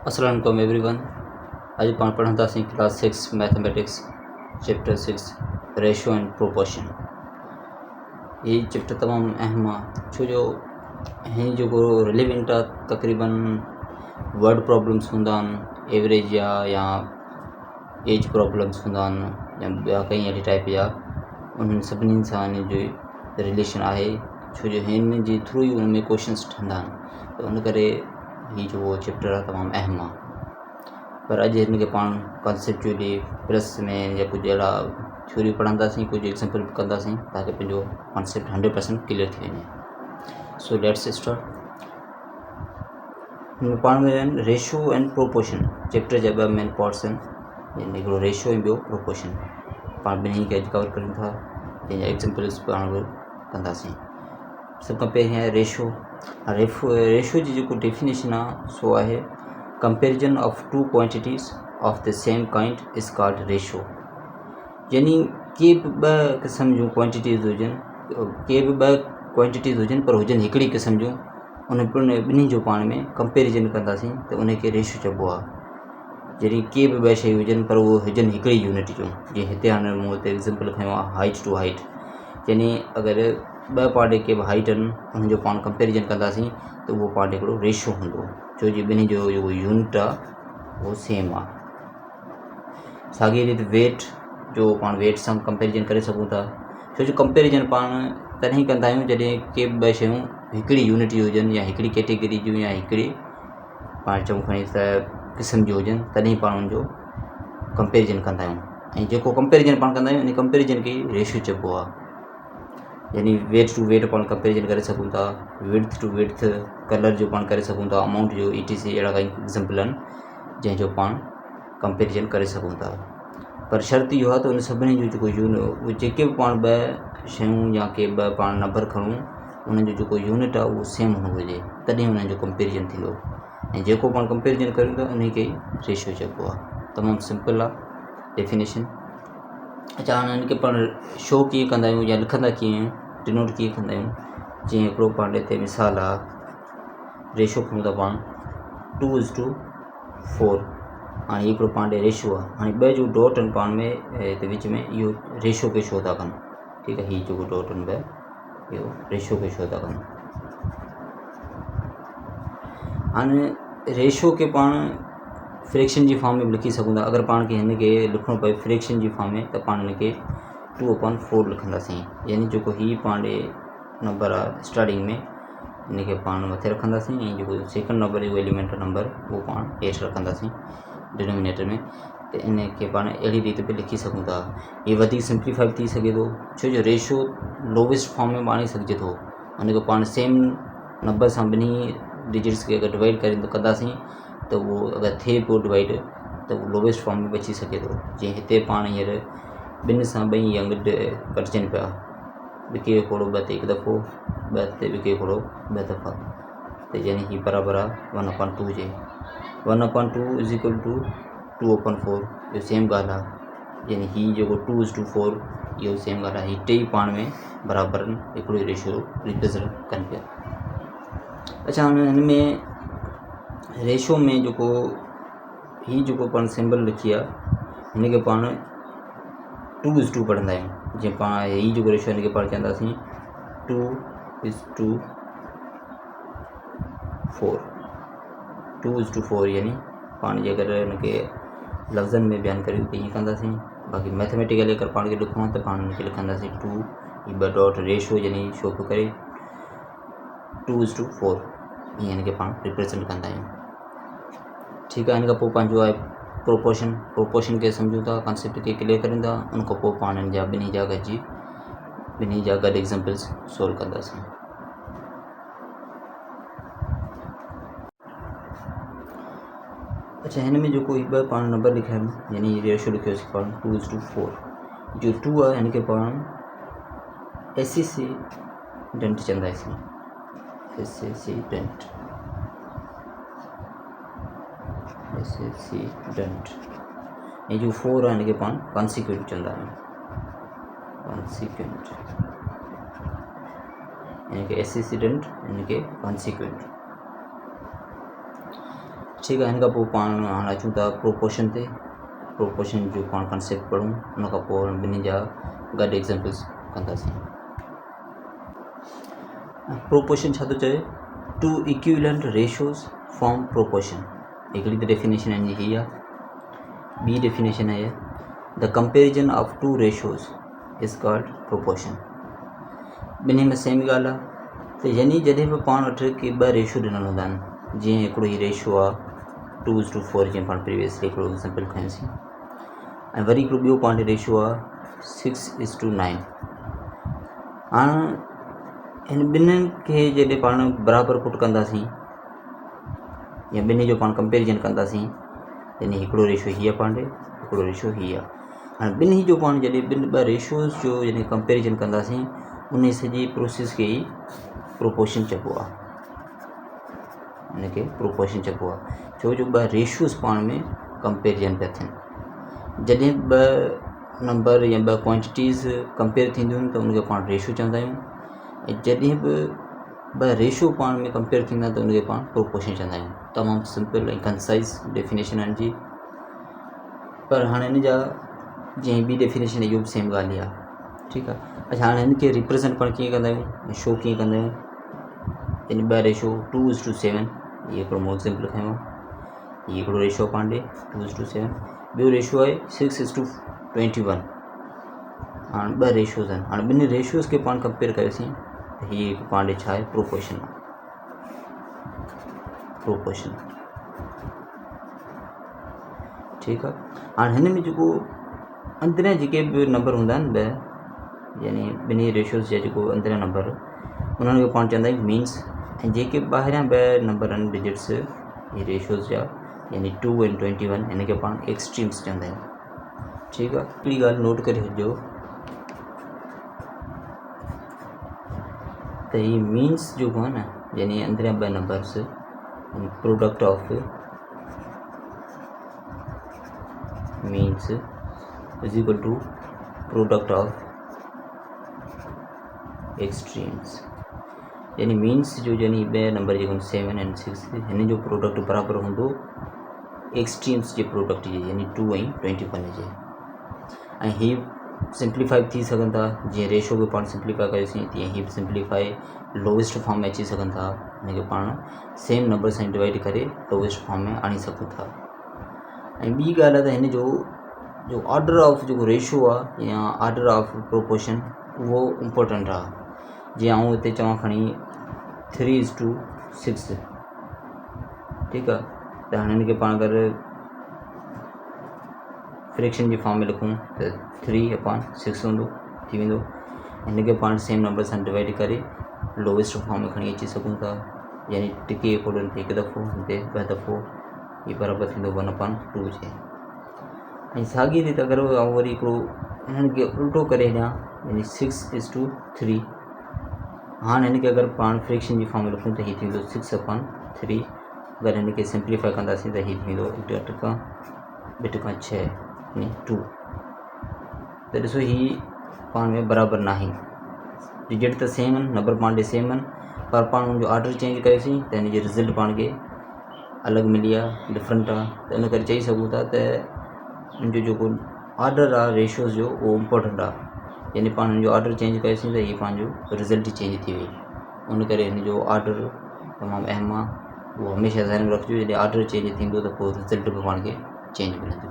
अस्सलाम वालेकुम एवरीवन। अॼु पाण पढ़ंदासीं class 6 mathematics chapter 6 ratio and proportion. ये चैप्टर तमामु अहम आहे छो जो हिन जो रिलेवेंट आहे। तक़रीबन वर्ड प्रॉब्लम्स हूंदा आहिनि, एवरेज या एज प्रॉब्लम्स हूंदा आहिनि या ॿिया कई अहिड़ी टाइप जा, उन्हनि सभिनी सां हिन जो रिलेशन आहे छो जो हिन जे थ्रू ई उन में क्वेश्चन्स ठहंदा आहिनि। त उन करे ही जो चैप्टर आहे तमामु अहम आहे। पर अॼु हिन खे पाण कॉन्सेप्चुअली प्लस में या कुझु अहिड़ा थ्योरी पढ़ंदासीं, कुझु एग्जाम्पल कंदासीं ताकि पंहिंजो कॉन्सेप्ट 100% क्लियर थी वञे। So let's start. हिन पाण में रेशो एंड प्रोपोर्शन चैप्टर जा ॿ मेन पार्ट्स आहिनि, यानी हिकिड़ो रेशो ऐं ॿियो प्रोपोर्शन। पाण ॿिन्ही खे अॼु कवर कयूं था, जंहिंजा एग्जाम्पल्स पाण कंदासीं। सभ खां पहिरीं आहे रेशो। रेशो जी जेको डेफिनेशन आहे सो आहे comparison of two quantities of the same kind is called ratio. यानी के बि ॿ क़िस्म जूं क्वांटिटीज़ हुजनि, के बि ॿ क्वांटिटीज़ हुजनि पर हुजनि हिकिड़ी क़िस्म जूं, उन ॿिन्ही जो पाण में कंपेरिजन कंदासीं त उनखे रेशो चइबो आहे। यानी के बि ॿ शयूं हुजनि पर उहो हुजनि हिकिड़ी यूनिट जूं। जीअं हिते हाणे मूं हिते एग्ज़ाम्पल खयों आहे हाइट टू हाइट, यानी अगरि ॿ पाण के बि हाइट आहिनि उन्हनि जो पाण कंपेरिजन कंदासीं त उहो पाण हिकिड़ो रेशो हूंदो, छो जो ॿिन्ही जो जेको यूनिट आहे उहो सेम आहे। साॻी रीति वेट जो पाण वेट सां कंपेरिजन करे सघूं था, छो जो कंपेरिजन पाण तॾहिं कंदा आहियूं जॾहिं के ॿ शयूं हिकिड़ी यूनिट जी हुजनि या हिकिड़ी कैटेगरी जूं या हिकिड़ी पाण चऊं खणी त क़िस्म जूं हुजनि, तॾहिं पाण उनजो कंपेरिजन कंदा आहियूं। ऐं जेको कंपेरिजन पाण कंदा आहियूं इन कंपेरिजन खे रेशो चइबो आहे। यानी वेट टू वेट पाण कंपेरिजन करे सघूं था, विड्थ टू विड्थ कलर जो पाण करे सघूं था, अमाउंट जो ETC अहिड़ा कई एग्ज़ाम्पल आहिनि जंहिंजो पाण कंपेरिजन करे सघूं था। पर शर्त इहो आहे त उन सभिनी जो जेको उहे जेके बि पाण ॿ शयूं या के ॿ पाण नंबर खणूं उन्हनि जो जेको यूनिट आहे उहो सेम हुअणु घुरिजे, तॾहिं उन्हनि जो कंपेरिजन थींदो। ऐं जेको पाण कंपेरिजन कयूं था उन खे रेशो चइबो आहे। तमामु सिंपल आहे डेफिनेशन। अच्छा, हाणे हिन खे पाण शो कीअं कंदा आहियूं या लिखंदा कीअं आहियूं, डिनोट कीअं कंदा आहियूं। जीअं हिकिड़ो पाण हिते मिसाल आहे, रेशो खणूं था पाण 2:4। हाणे हिकिड़ो पाण ॾे रेशो आहे। हाणे ॿ जो डॉट आहिनि पाण में हिते विच में, इहो रेशो खे शो था कनि। ठीकु आहे, हीउ जेको डॉट आहिनि ॿ इहो रेशो खे शो था कनि। हाणे रेशो खे पाण फ्रैक्शन जी फॉर्म में बि लिखी सघूं था। अगरि पाण खे हिन खे लिखिणो पए फ्रैक्शन जी फॉर्म में त पाण हिन खे 2/4 लिखंदासीं। यानी जेको हीउ पाण ॾे नंबर आहे स्टार्टिंग में इन खे पाण मथे रखंदासीं ऐं जेको सेकंड नंबर जो एलिमेंट नंबर उहो पाण हेठि रखंदासीं डिनोमिनेटर में। त इन खे पाण अहिड़ी रीति बि लिखी सघूं था। इहे वधीक सिंप्लीफाई थी सघे थो छो जो रेशो लोवेस्ट फॉर्म में आणे सघिजे थो। उन खे पाण सेम नंबर सां ॿिन्ही डिजिट्स खे अगरि डिवाइड कंदासीं त उहो अगरि थिए पियो डिवाइड त उहो लोवेस्ट फॉर्म में बची सघे थो। जीअं हिते पाण हींअर ॿिनि सां ॿई अंग कटिजनि पिया, विके खोड़ो ॿ ते हिकु दफ़ो, ॿ ते विके खोड़ो ॿ दफ़ा, त यानी हीउ बराबरि आहे 1/2 जे। 1/2 इज़ इक्वल टू 2/4, इहो सेम ॻाल्हि आहे। यानी हीउ जेको 2:4 इहो सेम ॻाल्हि आहे। हीउ टेई पाण में बराबरि हिकिड़ो ई रेशो रिप्रेज़ेंट कनि पिया। अच्छा, हाणे हिन में रेशो में जेको हीउ जेको पाण सिंबल लिखी आहे हिन खे पाण 2:2 पढ़ंदा आहियूं। जीअं पाण हीउ जेको रेशो हिन खे पाण चवंदासीं 2:4, 2:4 यानी पाण जे अगरि हिन खे लफ़्ज़नि में बयानु करियूं त ईअं कंदासीं। बाक़ी मैथमेटिकली अगरि पाण खे लिखिणो आहे त पाण हिन खे लिखंदासीं 2 हीउ ॿ डॉट रेशो यानी शो पियो करे 2:4, ईअं हिन खे पाण रिप्रेज़ेंट कंदा आहियूं। ठीकु आहे, हिन खां पोइ पंहिंजो आहे प्रोपोर्शन खे सम्झूं था, कॉन्सेप्ट खे क्लियर करियूं था। उन खां पोइ पाण हिन जा ॿिन्ही जा गॾु एग्ज़ाम्पल्स सोल्व कंदासीं। अच्छा, हिन में जेको हीउ ॿ पाण नंबर लिखिया आहिनि यानी रेशो लिखियोसीं पाण 2:4, जो 2 आहे हिन खे पाण एसेसीडेंट चवंदासीं। एसेसीडेंट। ऐं जो 4 आहे हिन खे पाण कॉन्सिक्वेंट चवंदा आहियूं। कॉन्सिक्वेंट हिन खे एसेसीडेंट, हिन खे कॉन्सिक्वेंट। ठीक है। हिन खां पोइ पाण हाणे अचूं था प्रोपोर्शन ते। प्रोपोर्शन जो पाण कॉन्सेप्ट पढ़ूं, उन खां पोइ ॿिन्ही जा गॾु एग्ज़ाम्पल्स कंदासीं। प्रोपोर्शन छा थो चए? Two equivalent ratios form proportion. हिकिड़ी त डेफिनेशन हिन जी हीअ आहे। ॿी डेफिनेशन आहे the comparison of two ratios is called proportion. ॿिन्ही में सेम ॻाल्हि आहे। त यानी जॾहिं बि पाण वटि की ॿ रेशियो ॾिनल हूंदा आहिनि, जीअं हिकिड़ो ही रेशियो आहे 2:4, जीअं पाण प्रीवियसली हिकिड़ो एग्ज़ाम्पल खयोंसीं, ऐं वरी हिकिड़ो ॿियो पाण रेशियो आहे 6:9। हाणे हिन ॿिन्हिनि खे जॾहिं पाण बराबरि पुट कंदासीं या ॿिन्ही जो पाण कंपेरिजन कंदासीं, यानी हिकिड़ो रेशियो हीअ पाण हिकिड़ो रेशियो हीअ आहे। हाणे ॿिन्ही जो पाण जॾहिं ॿ रेशियोज़ जो यानी कंपेरिजन कंदासीं, उन सॼी प्रोसेस खे ई प्रोपोर्शन चइबो आहे। हिनखे प्रोपोर्शन चइबो आहे छो जो ॿ रेशियोज़ पाण में कंपेरिजन पिया थियनि। जॾहिं ॿ नंबर या ॿ क्वांटिटीज़ कंपेयर थींदियूं आहिनि त उनखे पाण रेशियो चवंदा आहियूं, ऐं जॾहिं बि ॿ रेशियो पाण में कंपेयर थींदा त उनखे पाण प्रोपोर्शन चवंदा आहियूं। तमामु सिंपल ऐं कंसाइज़ डेफिनेशन आहिनि जी। पर हाणे हिन जा जीअं ॿी डेफिनेशन इहो बि सेम ॻाल्हि ई आहे। ठीकु आहे। अच्छा, हाणे हिन खे रिप्रेज़ेंट पाण कीअं कंदा आहियूं, शो कीअं कंदा आहियूं? यानी ॿ रेशियो 2:7, इहो हिकिड़ो मूं एग्ज़ाम्पल खयों आहे। हीअ हिकिड़ो रेशियो पाण ॾे 2:7। ॿियो रेशियो आहे 6:21। हाणे ॿ रेशियोज़ आहिनि। हाणे ॿिन्ही रेशियोज़ खे पाण कंपेयर कयोसीं त हीअ हिकु पाण ॾे छा आहे? प्रोपोर्शन आहे। प्रोपोर्शन। ठीकु आहे। हाणे हिन में जेको अंदरियां जेके बि नंबर हूंदा आहिनि ॿ, यानी ॿिन्ही रेशियोज़ जा जेको अंदरियां नंबर, उन्हनि खे पाण चवंदा आहियूं मीन्स। ऐं जेके ॿाहिरियां ॿ नंबर आहिनि डिजिट्स इहे रेशियोज़ जा, यानी 2 ऐं 21, हिन खे पाण एक्सट्रीम्स चवंदा आहियूं। ठीकु आहे। हिकिड़ी ॻाल्हि नोट करे छॾिजो त हीअ मीन्स जेको आहे न, यानी अंदरियां ॿ numbers, product of means is equal to product of extremes. यानी मीन्स जो यानी ॿ नंबर जेके 7 ऐं 6, हिन जो प्रोडक्ट बराबरि हूंदो एक्सट्रीम्स जे प्रोडक्ट जे, यानी 2 ऐं 21 जे। ऐं हीअ सिंप्लीफाई थी सघनि था, जीअं रेशियो खे पाण सिंप्लीफाई कयोसीं तीअं हीअ बि सिंप्लीफाई लोवेस्ट फॉर्म में अची सघनि था। हिनखे पाण सेम नंबर सां डिवाइड करे लोवेस्ट फॉर्म में आणे सघूं था। ऐं ॿी ॻाल्हि आहे त हिन जो ऑर्डर ऑफ जेको रेशियो आहे या ऑर्डर ऑफ प्रोपोर्शन, उहो इम्पोर्टेंट आहे। जीअं आऊं हिते चवां खणी 3:6, ठीकु आहे। त हाणे हिनखे पाण अगरि फ्रैक्शन जी फॉर्म में लिखूं त 3/6 हूंदो, थी वेंदो। हिनखे पाण सेम नंबर सां डिवाइड करे लोवेस्ट फॉर्म में खणी अची सघूं था, यानी टिके कोडनि ते हिकु दफ़ो, हिते ॿ दफ़ो, हीअ बराबरि थींदो 1/2 जे। ऐं साॻी रीति अगरि आऊं वरी हिकिड़ो हिननि खे उल्टो करे ॾियां, यानी 6:3, हाणे हिनखे अगरि पाण फ्रैक्शन जी फॉर्म में लिखूं त हीअ थींदो 6/3। अगरि हिनखे सिंप्लीफाई कंदासीं त हीअ थींदो 2.6 यानी 2। त ॾिसो हीअ पाण में बराबरि न आहे। डिजिट त सेम आहिनि, नंबर पाण ॾे सेम आहिनि, पर पाण हुनजो ऑर्डर चेंज कयोसीं त हिन जो रिज़ल्ट पाण खे अलॻि मिली आहे, डिफरेंट आहे। त इन करे चई सघूं था त हिनजो जेको ऑर्डर आहे रेशियोज़ जो, उहो इम्पोर्टेंट आहे। यानी पाण हिनजो ऑर्डर चेंज कयोसीं त हीअ पंहिंजो रिज़ल्ट ई चेंज थी वई। उन करे हिनजो ऑर्डर तमामु अहम आहे। उहो हमेशह ज़हन में रखिजो, जॾहिं ऑर्डर चेंज थींदो त पोइ रिज़ल्ट बि पाण खे चेंज मिलंदो।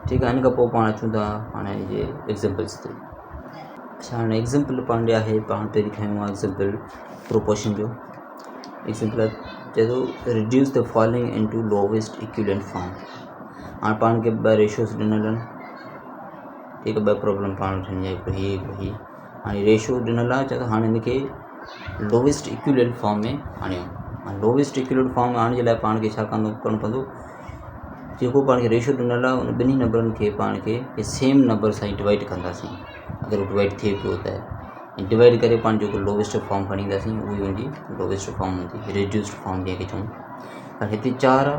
ठीकु आहे। हिन खां पोइ पाण अचूं था हाणे हिन जे एग्ज़ाम्पल्स ते। अच्छा, हाणे एग्ज़ाम्पल पाण ॾे आहे, पाण पहिरीं खयों आहे एग्ज़ाम्पल प्रोपोर्शन जो। एग्ज़ाम्पल चए थो reduce the following into lowest equivalent form. हाणे पाण खे ॿ रेशियोज़ ॾिनल आहिनि, ठीकु आहे। ॿ प्रॉब्लम पाण वटि हिन जा हिकिड़ो हीअ। हाणे रेशियो ॾिनल आहे, चए थो हाणे हिनखे लोवेस्ट इक्विवेलेंट फॉर्म में आणियो। हाणे लोवेस्ट इक्विवेलेंट फॉर्म में आणण जे लाइ पाण खे छा करिणो पवंदो? जेको पाण खे रेशियो ॾिनल आहे उन ॿिन्ही नंबरनि खे पाण खे सेम नंबर सां ई डिवाइड कंदासीं। अगरि उहो डिवाइड थिए पियो त डिवाइड करे पाण जेको लोवेस्ट फॉर्म खणी ईंदासीं, उहा ई हुनजी लोवेस्ट फॉर्म हूंदी, रिड्यूस्ड फॉर्म जंहिंखे चऊं। हाणे हिते 4 आहे,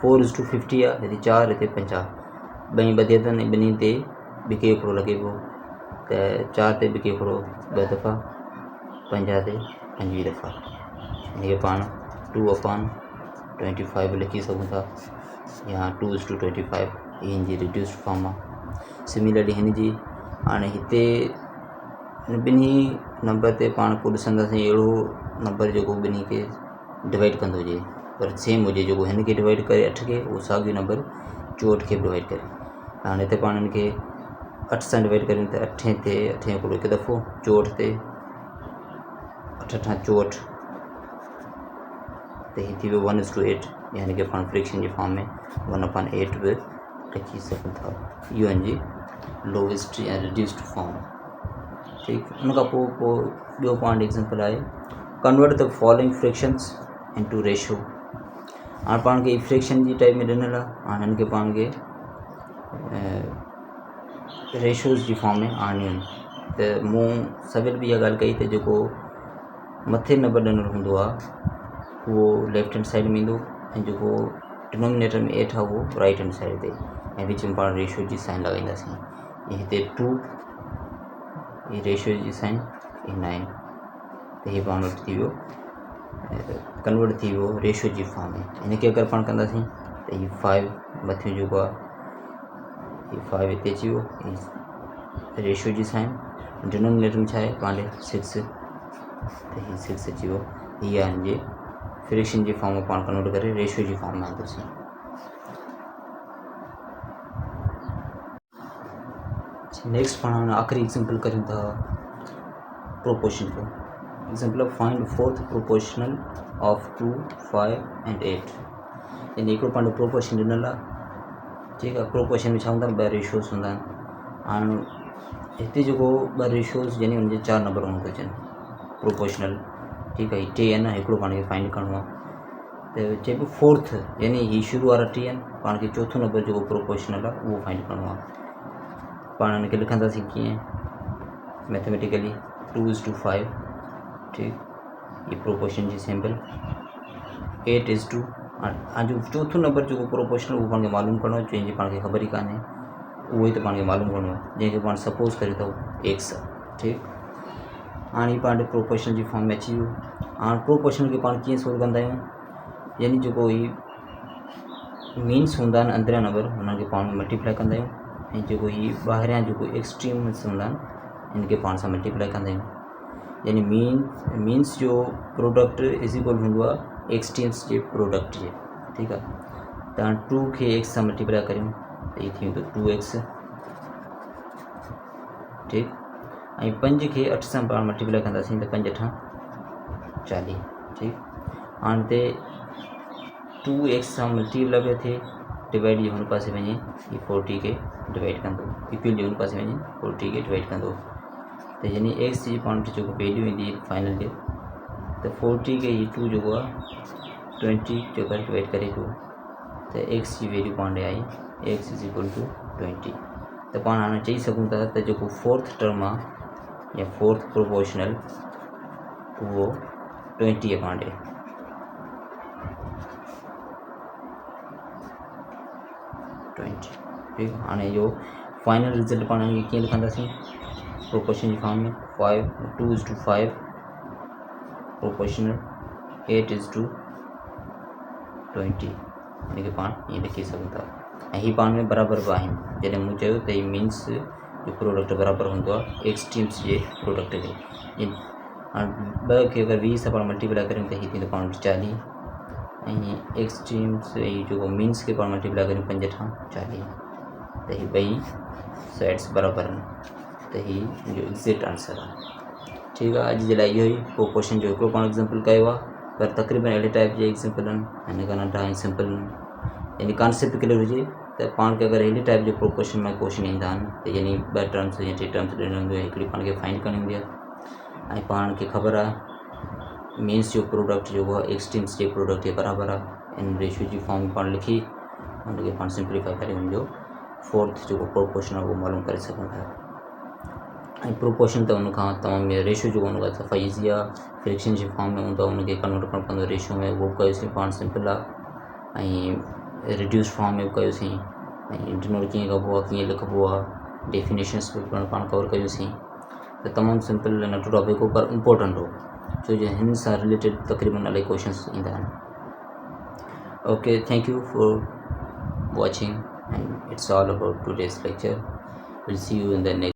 4:50 आहे, हिते 4, हिते 50। ॿई ॿधिया अथनि, ॿिन्ही ते बिके हिकिड़ो लॻे पियो, त 4 ते बिके हिकिड़ो 2 दफ़ा, 50 ते 25 दफ़ा। हिनखे पाण 2/25 25 लिखी सघूं था या 2:25 हिन जी रिड्यूस्ड फॉर्म आहे। सिमिलरली हिन जी हाणे हिते ॿिन्ही नंबर ते पाण पोइ ॾिसंदासीं अहिड़ो नंबर जेको ॿिन्ही खे डिवाइड कंदो हुजे पर सेम हुजे, जेको हिन खे डिवाइड करे 8 खे उहो साॻियो नंबर 64 खे डिवाइड करे। हाणे हिते पाण हिन खे 8 सां डिवाइड करियूं त 8 ते 8 हिकिड़ो हिकु दफ़ो 64 ते 8 8 64 त हीअ थी वियो 1:8 यानी कि पाण फ्रैक्शन जी फॉर्म में 1/8 बि लिखी सघूं था। इहो हिन जी लोवेस्ट या रिड्यूस्ड फॉर्म। ठीकु, उन खां पोइ ॿियो पॉइंट एग्जाम्पल आहे convert the following fractions into ratio. हाणे पाण खे फ्रैक्शन जी टाइप में ॾिनल आहे, हाणे हिन खे पाण खे रेशोज़ जी फॉर्म में आणियूं आहिनि। त मूं सवेल बि इहा ॻाल्हि कई त जेको मथे नंबर ॾिनल हूंदो आहे उहो लेफ्ट हैंड साइड में ईंदो ऐं जेको डिनोमिनेटर में 8 आहे उहो राइट हैंड साइड ते, ऐं विच में पाण रेशो जी साइन लॻाईंदासीं। हिते 2 हीअ रेशो जी साइन, हीअ 9 त हीअ पाण वटि थी वियो कन्वर्ट थी वियो रेशो जी फॉर्म में। हिनखे अगरि पाण कंदासीं त हीअ 5 मथियों जेको आहे हीअ 5 हिते अची वियो, हीअ रेशो जी साइन, डिनोमिनेटर में छा आहे पंहिंजे 6 त हीअ 6 अची वियो। हीअ आहे हिनजे फ्रैक्शन जी फॉर्म में पाण कन्वर्ट करे रेशो जी फॉर्म में आंदासीं। नेक्स्ट पाण हाणे आख़िरी एग्जाम्पल करियूं था प्रोपोर्शन को। Example of find fourth proportional of 2, 5 and 8। यानी हिकिड़ो पंहिंजो प्रोपोर्शन ॾिनल आहे, ठीकु आहे। प्रोपोर्शन में छा हूंदा आहिनि, 2 रेशोज़ हूंदा आहिनि। हाणे हिते जेको 2 रेशोज़ यानी हुनजे 4 नंबर हुअणु घुरिजनि प्रोपोर्शनल, ठीकु आहे। 2 आहिनि, हिकिड़ो पाण खे फाइंड करिणो आहे त चइबो फोर्थ यानी हीअ शुरू वारा 2 आहिनि, पाण खे चोथों नंबर जेको प्रोपोर्शनल आहे उहो फाइंड करिणो आहे। पाण हिनखे लिखंदासीं कीअं मैथमेटिकली 2:5, ठीकु। ये प्रोपोर्शन जी सिंबल 8:2। हाणे जो चोथों नंबर जेको प्रोपोर्शनल उहो पाण खे मालूम करिणो आहे, जंहिंजी पाण खे ख़बर ई कान्हे, उहो ई त पाण खे मालूम करिणो आहे, जंहिंखे पाण सपोज़ करे थो x आहे, ठीकु। हाणे पाण प्रोपोर्शनल जी फॉर्म में अची वियो। हाणे प्रोपोर्शनल खे पाण कीअं सोल्व कंदा आहियूं, यानी जेको ही मीन्स हूंदा आहिनि अंदरियां नंबर हुननि खे पाण मल्टीप्लाई कंदा आहियूं, ऐं जेको ही ॿाहिरियां जेको एक्सट्रीम्स हूंदा आहिनि हिनखे पाण सां मल्टीप्लाई कंदा आहियूं। यानी मीन्स जो प्रोडक्ट इज़ इक्वल हूंदो आहे एक्सट्रीम्स जे प्रोडक्ट जे, ठीकु आहे। त हाणे 2 खे x सां मल्टीप्लाई करियूं त हीअ थी वेंदो 2x, ठीकु। ऐं 5 खे 8 सां पाण मल्टीप्लाई कंदासीं त 5 8 40, ठीकु। हाणे हिते 2x सां मल्टीप्लाई पियो थिए, डिवाइड जे हुन पासे वञे हीअ 40 खे डिवाइड कंदो, इक्वल जे हुन पासे वञे 40 खे डिवाइड कंदो, त यानी x जी पाण वटि जेको वैल्यू ईंदी फाइनल जे त 40 खे हीअ 2 जेको आहे 20 जेको आहे डिवाइड करे पियो, त x जी वैल्यू पाण ॾे आई x इज़ इक्वल टू 20। त पाण हाणे चई सघूं था त जेको फोर्थ टर्म आहे या फोर्थ प्रोपोर्शनल उहो 20 पाण ॾे। ठीकु। हाणे इहो फाइनल रिज़ल्ट पाण खे कीअं लिखंदासीं प्रोपोर्शन जी फॉर्म में 2:5 प्रोपोर्शनल 8:20 हिन खे पाण ईअं लिखी सघूं था। ऐं हीअ पाण में बराबरि बि आहिनि, जॾहिं मूं चयो त हीअ मीन्स जो प्रोडक्ट बराबरि हूंदो आहे एक्सट्रीम्स जे प्रोडक्ट जे। हाणे 2 खे अगरि 20 सां पाण मल्टीप्लाई करियूं त हीअ थींदो पाण वटि 40, ऐं एक्सट्रीम्स जेको मीन्स खे पाण मल्टीप्लाई करियूं 5 × 40 त हीअ ॿई साइड्स बराबरि आहिनि, त हीअ जो एग्ज़ैक्ट आंसर आहे। ठीकु आहे, अॼु जे लाइ इहो ई प्रोपोर्शन जो हिकिड़ो पाण एग्ज़ाम्पल कयो आहे, पर तक़रीबन अहिड़े टाइप जे एग्ज़ाम्पल आहिनि हिन खां नंढा ऐं सिंपल, यानी कॉन्सेप्ट क्लियर हुजे त पाण खे अगरि अहिड़े टाइप जो प्रोपोर्शन में क्वेश्चन ईंदा आहिनि त यानी 2 टर्म्स या 3 टर्म्स ॾिनल हूंदियूं आहिनि, हिकिड़ी पाण खे फाइंड करणी हूंदी आहे, ऐं पाण खे ख़बर आहे मीन्स जो प्रोडक्ट जेको आहे एक्सट्रीम्स जे प्रोडक्ट जे बराबरि आहे। इन रेशियो जी फॉर्म में पाण लिखी हुनखे पाण सिंप्लीफाई करे हुनजो फोर्थ जेको प्रोपोर्शन आहे उहो मालूम करे सघूं था। ऐं प्रोपोर्शन त हुनखां तमामु रेशियो जेको हूंदो आहे सफ़ा ईज़ी आहे, फ्रैक्शन जी फॉर्म में हूंदो आहे हुनखे कन्वर्ट करणो पवंदो रेशियो में, उहो कयोसीं पाण सिंपल आहे। ऐं रिड्यूस फॉर्म में बि कयोसीं, ऐं डिनोट कीअं कबो आहे कीअं लिखिबो आहे, डेफिनेशन्स बि पाण कवर कयोसीं। त तमामु सिंपल नंढो टॉपिक हो पर इम्पोर्टेंट हो, छो जो हिन सां रिलेटेड तक़रीबन इलाही क्वेश्चन्स ईंदा आहिनि। Okay, thank you for watching, and it's all about today's lecture. We'll see you in the next